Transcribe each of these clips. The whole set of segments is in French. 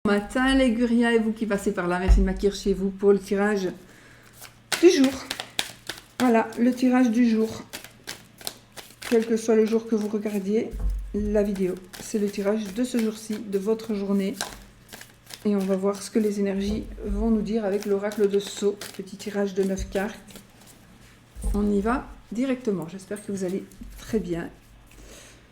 Matin les Guriens et vous qui passez par là, merci de m'accueillir chez vous pour le tirage du jour. Voilà, le tirage du jour. Quel que soit le jour que vous regardiez la vidéo, c'est le tirage de ce jour-ci, de votre journée. Et on va voir ce que les énergies vont nous dire avec l'oracle de Sceaux. Petit tirage de 9 cartes. On y va directement. J'espère que vous allez très bien.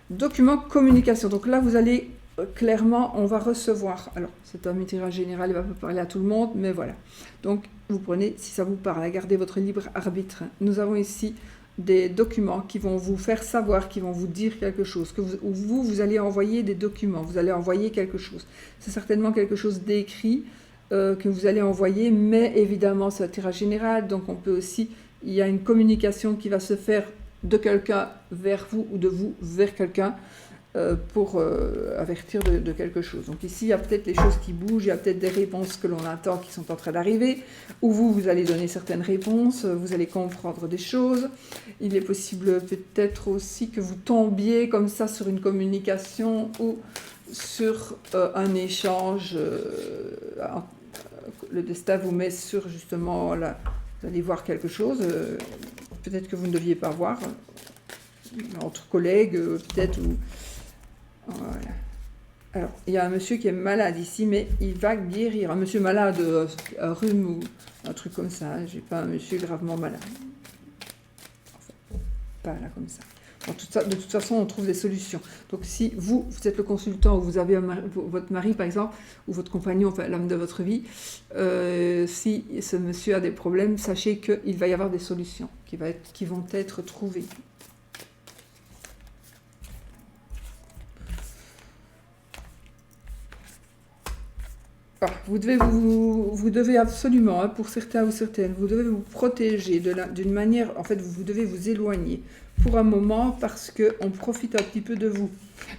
Document communication. Donc là, vous allez clairement, on va recevoir. Alors, c'est un tirage général, il va pas parler à tout le monde, mais voilà. Donc, vous prenez, si ça vous parle, gardez votre libre arbitre. Nous avons ici des documents qui vont vous faire savoir, qui vont vous dire quelque chose. Que vous allez envoyer des documents, vous allez envoyer quelque chose. C'est certainement quelque chose d'écrit que vous allez envoyer, mais évidemment, c'est un tirage général, donc on peut aussi, il y a une communication qui va se faire de quelqu'un vers vous ou de vous vers quelqu'un pour avertir de quelque chose. Donc ici, il y a peut-être les choses qui bougent, il y a peut-être des réponses que l'on attend qui sont en train d'arriver, ou vous allez donner certaines réponses, vous allez comprendre des choses. Il est possible peut-être aussi que vous tombiez comme ça sur une communication ou sur un échange. Le destin vous met sur justement, là, vous allez voir quelque chose, peut-être que vous ne deviez pas voir, entre collègues, peut-être, ou... Voilà. Alors, il y a un monsieur qui est malade ici, mais il va guérir. Un monsieur malade, un rhume ou un truc comme ça. J'ai pas un monsieur gravement malade. Enfin, pas là comme ça. De toute façon, on trouve des solutions. Donc, si vous êtes le consultant ou vous avez votre mari, par exemple, ou votre compagnon, enfin l'homme de votre vie, si ce monsieur a des problèmes, sachez qu'il va y avoir des solutions qui vont être trouvées. Vous devez absolument, hein, pour certains ou certaines, vous devez vous protéger d'une manière, en fait, vous devez vous éloigner pour un moment parce qu'on profite un petit peu de vous,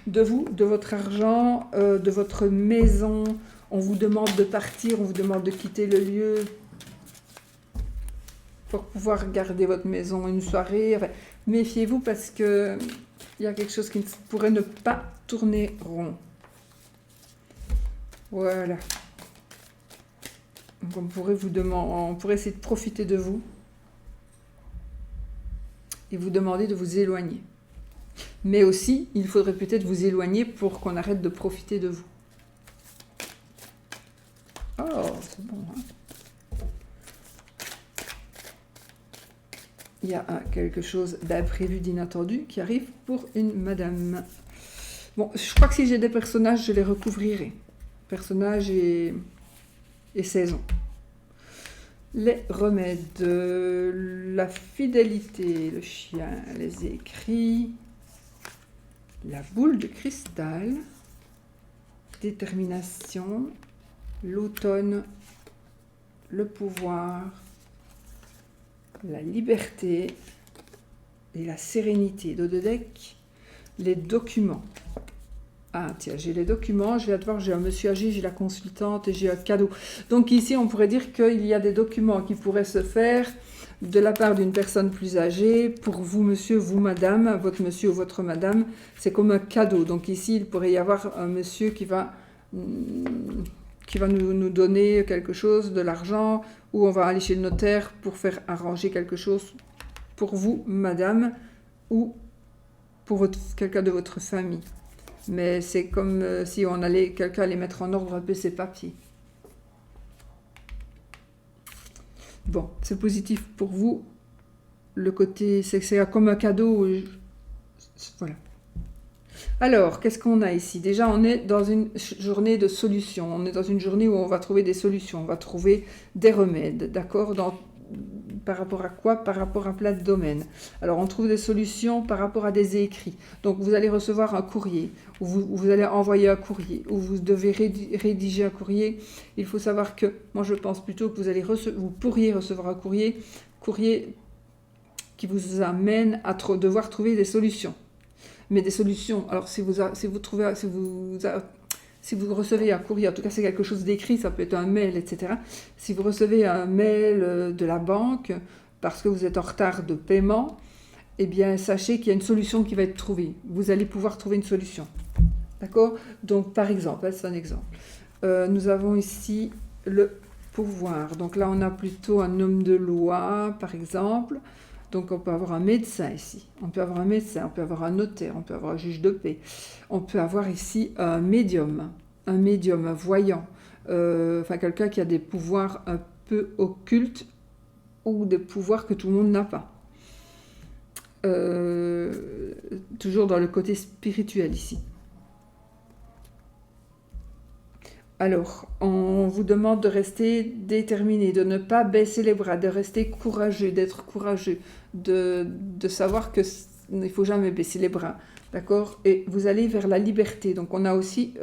de votre argent, de votre maison. On vous demande de partir, on vous demande de quitter le lieu pour pouvoir garder votre maison une soirée. Enfin, méfiez-vous parce qu'il y a quelque chose qui pourrait ne pas tourner rond. Voilà. Donc on pourrait essayer de profiter de vous et vous demander de vous éloigner. Mais aussi, il faudrait peut-être vous éloigner pour qu'on arrête de profiter de vous. Oh, c'est bon, hein? Il y a quelque chose d'imprévu, d'inattendu qui arrive pour une madame. Bon, je crois que si j'ai des personnages, je les recouvrirai. Personnages et saison. Les remèdes, la fidélité, le chien, les écrits, la boule de cristal, détermination, l'automne, le pouvoir, la liberté et la sérénité. Dos de deck, les documents. Ah tiens, j'ai les documents, je vais voir, j'ai un monsieur âgé, j'ai la consultante et j'ai un cadeau. Donc ici, on pourrait dire qu'il y a des documents qui pourraient se faire de la part d'une personne plus âgée. Pour vous, monsieur, vous, madame, votre monsieur ou votre madame, c'est comme un cadeau. Donc ici, il pourrait y avoir un monsieur qui va nous donner quelque chose, de l'argent, ou on va aller chez le notaire pour faire arranger quelque chose pour vous, madame, ou pour quelqu'un de votre famille. Mais c'est comme si quelqu'un allait mettre en ordre un peu ses papiers. Bon, c'est positif pour vous. Le côté, c'est comme un cadeau. Voilà. Alors, qu'est-ce qu'on a ici? Déjà, on est dans une journée de solutions. On est dans une journée où on va trouver des solutions. On va trouver des remèdes, d'accord? Par rapport à quoi? Par rapport à plein de domaines. Alors, on trouve des solutions par rapport à des écrits. Donc, vous allez recevoir un courrier, ou vous allez envoyer un courrier, ou vous devez rédiger un courrier. Il faut savoir que, moi, je pense plutôt que vous pourriez recevoir un courrier qui vous amène à devoir trouver des solutions. Mais des solutions, alors si vous recevez un courrier, en tout cas c'est quelque chose d'écrit, ça peut être un mail, etc. Si vous recevez un mail de la banque parce que vous êtes en retard de paiement, eh bien sachez qu'il y a une solution qui va être trouvée. Vous allez pouvoir trouver une solution. D'accord? Donc par exemple, c'est un exemple. Nous avons ici le pouvoir. Donc là, on a plutôt un homme de loi, par exemple. Donc on peut avoir un médecin ici, on peut avoir un médecin, on peut avoir un notaire, on peut avoir un juge de paix. On peut avoir ici un médium, un voyant. Enfin quelqu'un qui a des pouvoirs un peu occultes ou des pouvoirs que tout le monde n'a pas. Toujours dans le côté spirituel ici. Alors, on vous demande de rester déterminé, de ne pas baisser les bras, de rester courageux, d'être courageux, de savoir que il ne faut jamais baisser les bras, d'accord? Et vous allez vers la liberté. Donc, on a aussi,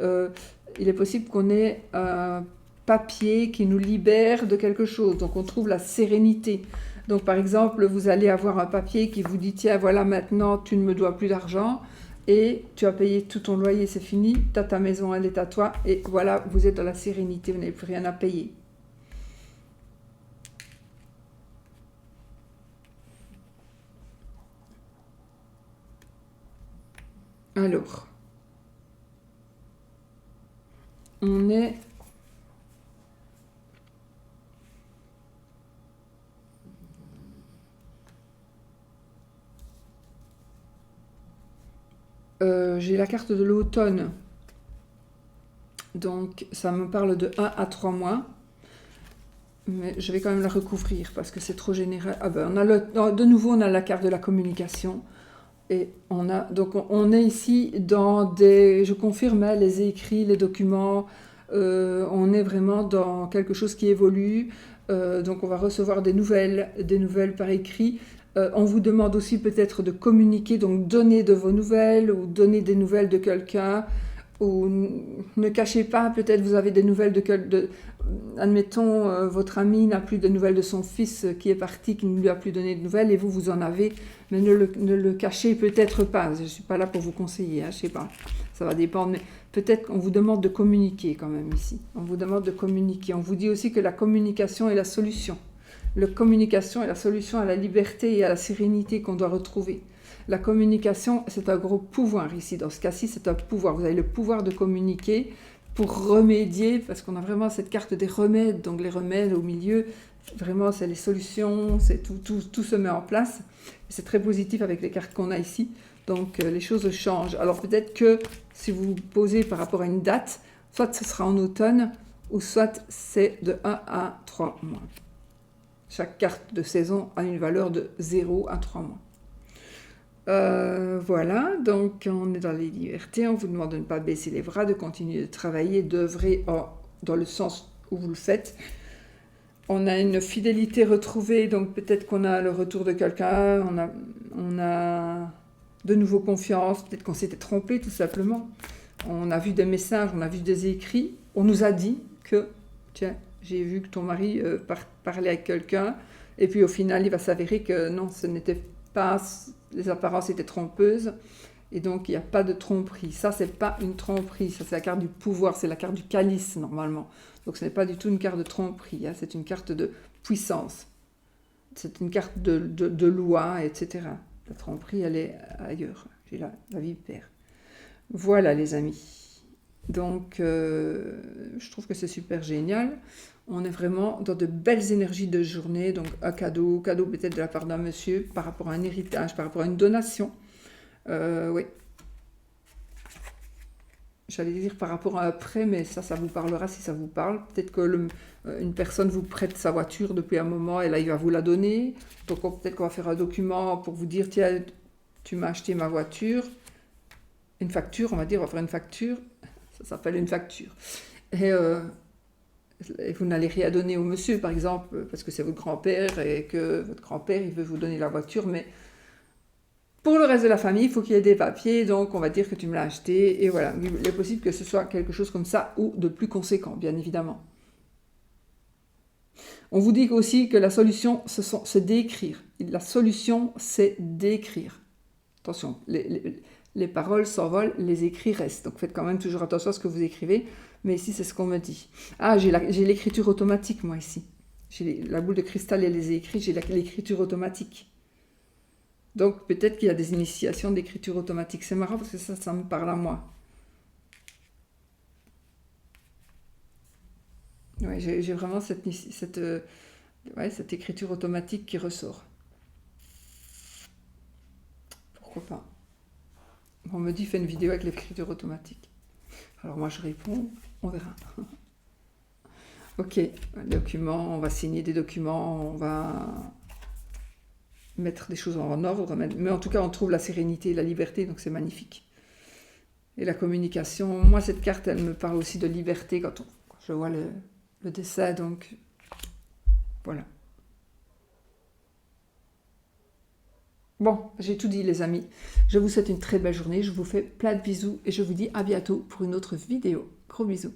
il est possible qu'on ait un papier qui nous libère de quelque chose. Donc, on trouve la sérénité. Donc, par exemple, vous allez avoir un papier qui vous dit, tiens, voilà, maintenant, tu ne me dois plus d'argent. Et tu as payé tout ton loyer, c'est fini, tu as ta maison, elle est à toi, et voilà, vous êtes dans la sérénité, vous n'avez plus rien à payer. Alors, on est... j'ai la carte de l'automne. Donc, ça me parle de 1 à 3 mois. Mais je vais quand même la recouvrir parce que c'est trop général. Ah ben, de nouveau, on a la carte de la communication. Et on est ici dans des... Je confirme, hein, les écrits, les documents. On est vraiment dans quelque chose qui évolue. Donc, on va recevoir des nouvelles par écrit. On vous demande aussi peut-être de communiquer, donc donner de vos nouvelles ou donner des nouvelles de quelqu'un. Ou ne cachez pas, peut-être vous avez des nouvelles admettons, votre ami n'a plus de nouvelles de son fils qui est parti, qui ne lui a plus donné de nouvelles, et vous en avez, mais ne le cachez peut-être pas. Je ne suis pas là pour vous conseiller, hein, je ne sais pas, ça va dépendre, mais peut-être qu'on vous demande de communiquer quand même ici. On vous demande de communiquer. On vous dit aussi que la communication est la solution. La communication est la solution à la liberté et à la sérénité qu'on doit retrouver. La communication, c'est un gros pouvoir ici. Dans ce cas-ci, c'est un pouvoir. Vous avez le pouvoir de communiquer pour remédier, parce qu'on a vraiment cette carte des remèdes. Donc les remèdes au milieu, vraiment, c'est les solutions, c'est tout se met en place. C'est très positif avec les cartes qu'on a ici. Donc les choses changent. Alors peut-être que si vous vous posez par rapport à une date, soit ce sera en automne, ou soit c'est de 1 à 3 mois. Chaque carte de saison a une valeur de 0 à 3 mois. Voilà, donc on est dans les libertés, on vous demande de ne pas baisser les bras, de continuer de travailler, d'œuvrer dans le sens où vous le faites. On a une fidélité retrouvée, donc peut-être qu'on a le retour de quelqu'un, on a de nouveau confiance, peut-être qu'on s'était trompé tout simplement. On a vu des messages, on a vu des écrits, on nous a dit que, tiens, j'ai vu que ton mari parlait avec quelqu'un, et puis au final il va s'avérer que non, ce n'était pas... Les apparences étaient trompeuses, et donc il n'y a pas de tromperie. Ça, c'est pas une tromperie, ça c'est la carte du pouvoir, c'est la carte du calice normalement. Donc ce n'est pas du tout une carte de tromperie, hein, c'est une carte de puissance. C'est une carte de loi, etc. La tromperie, elle est ailleurs. J'ai la vipère. Voilà les amis. Donc je trouve que c'est super génial. On est vraiment dans de belles énergies de journée, donc un cadeau peut-être de la part d'un monsieur, par rapport à un héritage, par rapport à une donation. Oui. J'allais dire par rapport à un prêt, mais ça vous parlera si ça vous parle. Peut-être que une personne vous prête sa voiture depuis un moment et là, il va vous la donner. Donc peut-être qu'on va faire un document pour vous dire, tiens, tu m'as acheté ma voiture. Une facture, on va dire, on va faire une facture. Ça s'appelle une facture. Et vous n'allez rien donner au monsieur, par exemple, parce que c'est votre grand-père et que votre grand-père, il veut vous donner la voiture, mais pour le reste de la famille, il faut qu'il y ait des papiers, donc on va dire que tu me l'as acheté, et voilà. Il est possible que ce soit quelque chose comme ça, ou de plus conséquent, bien évidemment. On vous dit aussi que la solution, c'est d'écrire. La solution, c'est d'écrire. Attention, les paroles s'envolent, les écrits restent. Donc faites quand même toujours attention à ce que vous écrivez. Mais ici, c'est ce qu'on me dit. Ah, j'ai l'écriture automatique, moi, ici. J'ai la boule de cristal et les écrits, j'ai l'écriture automatique. Donc peut-être qu'il y a des initiations d'écriture automatique. C'est marrant parce que ça me parle à moi. Ouais, j'ai vraiment cette écriture automatique qui ressort. Pourquoi pas? On me dit, fais une vidéo avec l'écriture automatique. Alors moi, je réponds, on verra. Ok, document, on va signer des documents, on va mettre des choses en ordre, mais en tout cas, on trouve la sérénité et la liberté, donc c'est magnifique. Et la communication, moi, cette carte, elle me parle aussi de liberté quand je vois le dessin, donc voilà. Bon, j'ai tout dit les amis. Je vous souhaite une très belle journée, je vous fais plein de bisous et je vous dis à bientôt pour une autre vidéo. Gros bisous.